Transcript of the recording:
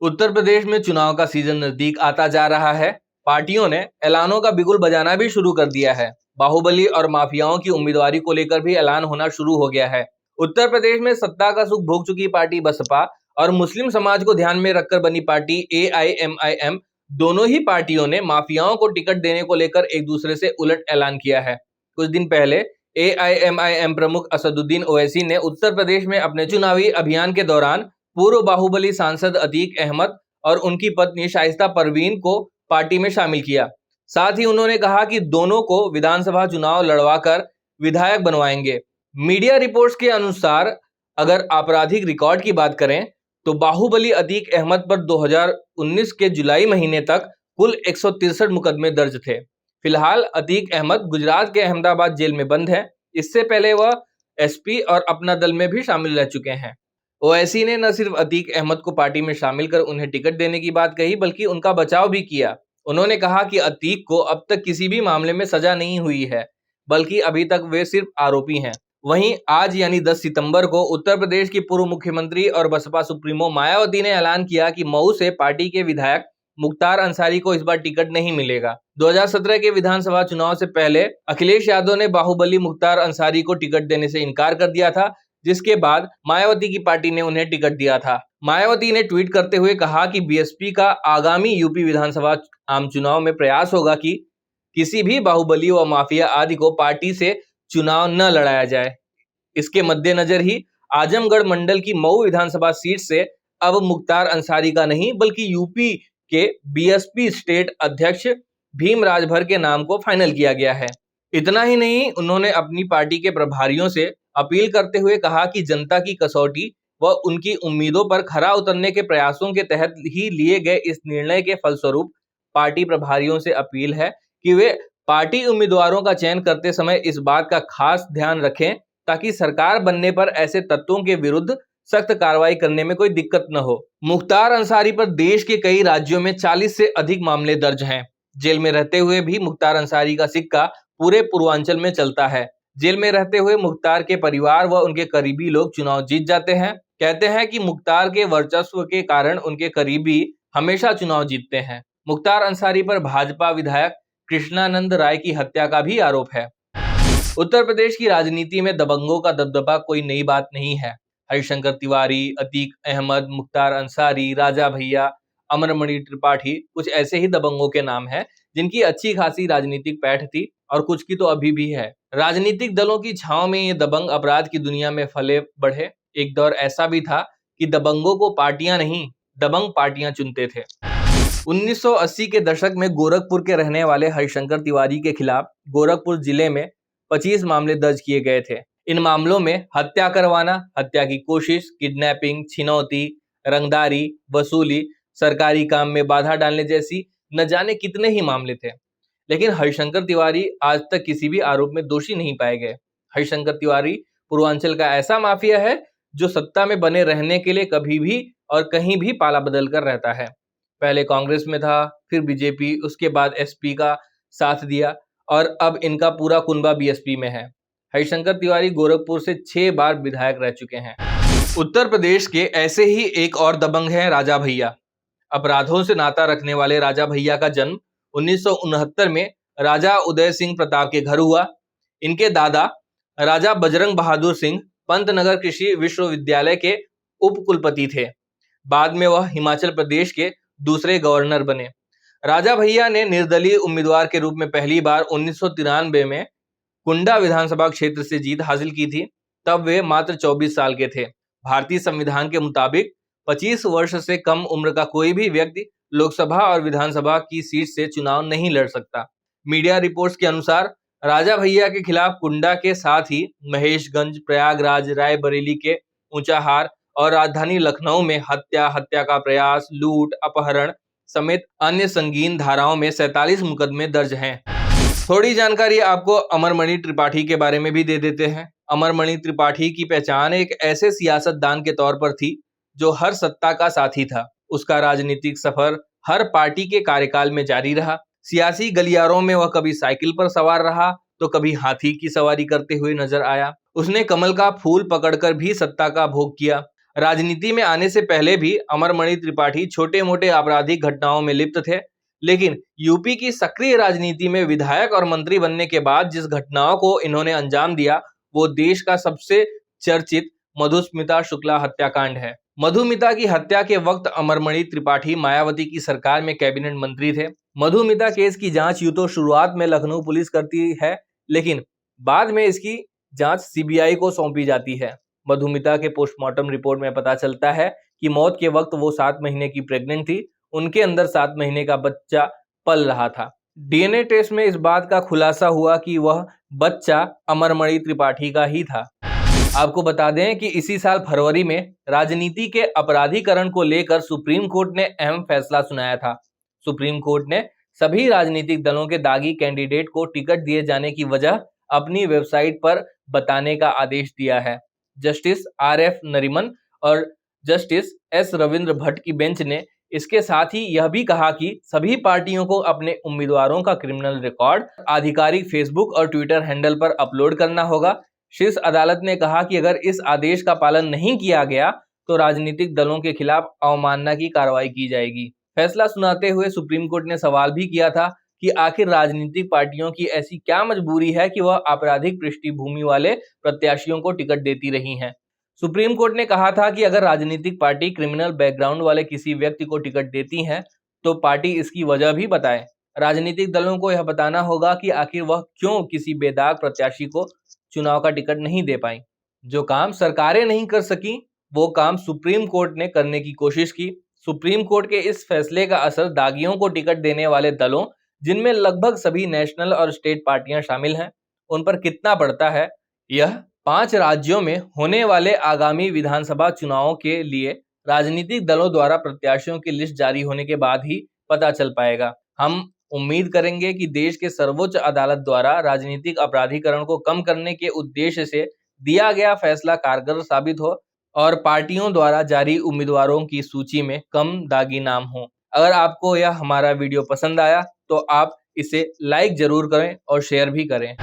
उत्तर प्रदेश में चुनाव का सीजन नजदीक आता जा रहा है। पार्टियों ने ऐलानों का बिगुल बजाना भी शुरू कर दिया है। बाहुबली और माफियाओं की उम्मीदवारी को लेकर भी ऐलान होना शुरू हो गया है। उत्तर प्रदेश में सत्ता का सुख भोग चुकी पार्टी बसपा और मुस्लिम समाज को ध्यान में रखकर बनी पार्टी AIMIM, दोनों ही पार्टियों ने माफियाओं को टिकट देने को लेकर एक दूसरे से उलट ऐलान किया है। कुछ दिन पहले AIMIM प्रमुख असदुद्दीन ओवैसी ने उत्तर प्रदेश में अपने चुनावी अभियान के दौरान पूर्व बाहुबली सांसद अतीक अहमद और उनकी पत्नी शाइस्ता परवीन को पार्टी में शामिल किया। साथ ही उन्होंने कहा कि दोनों को विधानसभा चुनाव लड़वाकर विधायक बनवाएंगे। मीडिया रिपोर्ट्स के अनुसार अगर आपराधिक रिकॉर्ड की बात करें तो बाहुबली अतीक अहमद पर 2019 के जुलाई महीने तक कुल 163 मुकदमे दर्ज थे। फिलहाल अतीक अहमद गुजरात के अहमदाबाद जेल में बंद है। इससे पहले वह SP और अपना दल में भी शामिल रह चुके हैं। ओवैसी ने न सिर्फ अतीक अहमद को पार्टी में शामिल कर उन्हें टिकट देने की बात कही, बल्कि उनका बचाव भी किया। उन्होंने कहा कि अतीक को अब तक किसी भी मामले में सजा नहीं हुई है, बल्कि अभी तक वे सिर्फ आरोपी हैं। वहीं आज यानी 10 सितंबर को उत्तर प्रदेश की पूर्व मुख्यमंत्री और बसपा सुप्रीमो मायावती ने ऐलान किया कि मऊ से पार्टी के विधायक मुख्तार अंसारी को इस बार टिकट नहीं मिलेगा। 2017 के विधानसभा चुनाव से पहले अखिलेश यादव ने बाहुबली मुख्तार अंसारी को टिकट देने से इनकार कर दिया था, जिसके बाद मायावती की पार्टी ने उन्हें टिकट दिया था। मायावती ने ट्वीट करते हुए कहा कि BSP का आगामी यूपी विधानसभा आम चुनाव में प्रयास होगा कि किसी भी बाहुबली व माफिया आदि को पार्टी से चुनाव न लड़ाया जाए। इसके मद्देनजर ही आजमगढ़ मंडल की मऊ विधानसभा सीट से अब मुख्तार अंसारी का नहीं, बल्कि यूपी के BSP स्टेट अध्यक्ष भीम राजभर के नाम को फाइनल किया गया है। इतना ही नहीं, उन्होंने अपनी पार्टी के प्रभारियों से अपील करते हुए कहा कि जनता की कसौटी व उनकी उम्मीदों पर खरा उतरने के प्रयासों के तहत ही लिए गए इस निर्णय के फलस्वरूप पार्टी प्रभारियों से अपील है कि वे पार्टी उम्मीदवारों का चयन करते समय इस बात का खास ध्यान रखें ताकि सरकार बनने पर ऐसे तत्वों के विरुद्ध सख्त कार्रवाई करने में कोई दिक्कत न हो। मुख्तार अंसारी पर देश के कई राज्यों में 40 से अधिक मामले दर्ज हैं। जेल में रहते हुए भी मुख्तार अंसारी का सिक्का पूरे पूर्वांचल में चलता है। जेल में रहते हुए मुख्तार के परिवार व उनके करीबी लोग चुनाव जीत जाते हैं। कहते हैं कि मुख्तार के वर्चस्व के कारण उनके करीबी हमेशा चुनाव जीतते हैं। मुख्तार अंसारी पर भाजपा विधायक कृष्णानंद राय की हत्या का भी आरोप है। उत्तर प्रदेश की राजनीति में दबंगों का दबदबा कोई नई बात नहीं है। हरिशंकर तिवारी, अतीक अहमद, मुख्तार अंसारी, राजा भैया, अमरमणि त्रिपाठी कुछ ऐसे ही दबंगों के नाम हैं जिनकी अच्छी खासी राजनीतिक पैठ थी और कुछ की तो अभी भी है। राजनीतिक दलों की छांव में ये दबंग अपराध की दुनिया में फले बढ़े। एक दौर ऐसा भी था कि दबंगों को पार्टियां नहीं, दबंग पार्टियां चुनते थे। 1980 के दशक में गोरखपुर के रहने वाले हरिशंकर तिवारी के खिलाफ गोरखपुर जिले में 25 मामले दर्ज किए गए थे। इन मामलों में हत्या करवाना, हत्या की कोशिश, किडनैपिंग, छिनौती, रंगदारी, वसूली, सरकारी काम में बाधा डालने जैसी न जाने कितने ही मामले थे। लेकिन हरिशंकर तिवारी आज तक किसी भी आरोप में दोषी नहीं पाए गए। हरिशंकर तिवारी पूर्वांचल का ऐसा माफिया है जो सत्ता में बने रहने के लिए कभी भी और कहीं भी पाला बदल कर रहता है। पहले कांग्रेस में था, फिर BJP, उसके बाद SP का साथ दिया और अब इनका पूरा कुनबा BSP में है। हरिशंकर तिवारी गोरखपुर से 6 बार विधायक रह चुके हैं। उत्तर प्रदेश के ऐसे ही एक और दबंग है राजा भैया। अपराधों से नाता रखने वाले राजा भैया का जन्म 1969 में राजा उदय सिंह प्रताप के घर हुआ। इनके दादा राजा बजरंग बहादुर सिंह पंतनगर कृषि विश्वविद्यालय के उप कुलपति थे। बाद में वह हिमाचल प्रदेश के दूसरे गवर्नर बने। राजा भैया ने निर्दलीय उम्मीदवार के रूप में पहली बार 1993 में कुंडा विधानसभा क्षेत्र से जीत हासिल की थी। तब वे मात्र 24 साल के थे। भारतीय संविधान के मुताबिक 25 वर्ष से कम उम्र का कोई भी व्यक्ति लोकसभा और विधानसभा की सीट से चुनाव नहीं लड़ सकता। मीडिया रिपोर्ट्स के अनुसार राजा भैया के खिलाफ कुंडा के साथ ही महेशगंज, प्रयागराज, रायबरेली के ऊंचाहार और राजधानी लखनऊ में हत्या, हत्या का प्रयास, लूट, अपहरण समेत अन्य संगीन धाराओं में 47 मुकदमे दर्ज हैं। थोड़ी जानकारी आपको अमरमणि त्रिपाठी के बारे में भी दे देते हैं। अमरमणि त्रिपाठी की पहचान एक ऐसे सियासतदान के तौर पर थी जो हर सत्ता का साथी था। उसका राजनीतिक सफर हर पार्टी के कार्यकाल में जारी रहा। सियासी गलियारों में वह कभी साइकिल पर सवार रहा तो कभी हाथी की सवारी करते हुए नजर आया। उसने कमल का फूल पकड़कर भी सत्ता का भोग किया। राजनीति में आने से पहले भी अमरमणि त्रिपाठी छोटे मोटे आपराधिक घटनाओं में लिप्त थे, लेकिन यूपी की सक्रिय राजनीति में विधायक और मंत्री बनने के बाद जिस घटनाओं को इन्होंने अंजाम दिया वो देश का सबसे चर्चित मधुस्मिता शुक्ला हत्याकांड है। मधुमिता की हत्या के वक्त अमरमणि त्रिपाठी मायावती की सरकार में कैबिनेट मंत्री थे। मधुमिता केस की जांच यूं तो शुरुआत में लखनऊ पुलिस करती है, लेकिन बाद में इसकी जांच सीबीआई को सौंपी जाती है। मधुमिता के पोस्टमार्टम रिपोर्ट में पता चलता है कि मौत के वक्त वो 7 महीने की प्रेग्नेंट थी। उनके अंदर 7 महीने का बच्चा पल रहा था। डीएनए टेस्ट में इस बात का खुलासा हुआ कि वह बच्चा अमरमणि त्रिपाठी का ही था। आपको बता दें कि इसी साल फरवरी में राजनीति के अपराधीकरण को लेकर सुप्रीम कोर्ट ने अहम फैसला सुनाया था। सुप्रीम कोर्ट ने सभी राजनीतिक दलों के दागी कैंडिडेट को टिकट दिए जाने की वजह अपनी वेबसाइट पर बताने का आदेश दिया है। जस्टिस RF नरीमन और जस्टिस S रविंद्र भट्ट की बेंच ने इसके साथ ही यह भी कहा कि सभी पार्टियों को अपने उम्मीदवारों का क्रिमिनल रिकॉर्ड आधिकारिक फेसबुक और ट्विटर हैंडल पर अपलोड करना होगा। शीर्ष अदालत ने कहा कि अगर इस आदेश का पालन नहीं किया गया तो राजनीतिक दलों के खिलाफ अवमानना की कार्रवाई की जाएगी। फैसला सुनाते हुए सुप्रीम कोर्ट ने सवाल भी किया था कि आखिर राजनीतिक पार्टियों की ऐसी क्या मजबूरी है कि वह आपराधिक पृष्ठभूमि वाले प्रत्याशियों को टिकट देती रही हैं। सुप्रीम कोर्ट ने कहा था कि अगर राजनीतिक पार्टी क्रिमिनल बैकग्राउंड वाले किसी व्यक्ति को टिकट देती है तो पार्टी इसकी वजह भी बताए। राजनीतिक दलों को यह बताना होगा कि आखिर वह क्यों किसी बेदाग प्रत्याशी को चुनाव का टिकट नहीं दे पाई। जो काम सरकारें नहीं कर सकी वो काम सुप्रीम कोर्ट ने करने की कोशिश की। सुप्रीम कोर्ट के इस फैसले का असर दागियों को टिकट देने वाले दलों, जिनमें लगभग सभी नेशनल और स्टेट पार्टियां शामिल हैं, उन पर कितना पड़ता है, यह 5 राज्यों में होने वाले आगामी विधानसभा चुनावों के लिए राजनीतिक दलों द्वारा प्रत्याशियों की लिस्ट जारी होने के बाद ही पता चल पाएगा। हम उम्मीद करेंगे कि देश के सर्वोच्च अदालत द्वारा राजनीतिक अपराधीकरण को कम करने के उद्देश्य से दिया गया फैसला कारगर साबित हो और पार्टियों द्वारा जारी उम्मीदवारों की सूची में कम दागी नाम हो। अगर आपको यह हमारा वीडियो पसंद आया तो आप इसे लाइक जरूर करें और शेयर भी करें।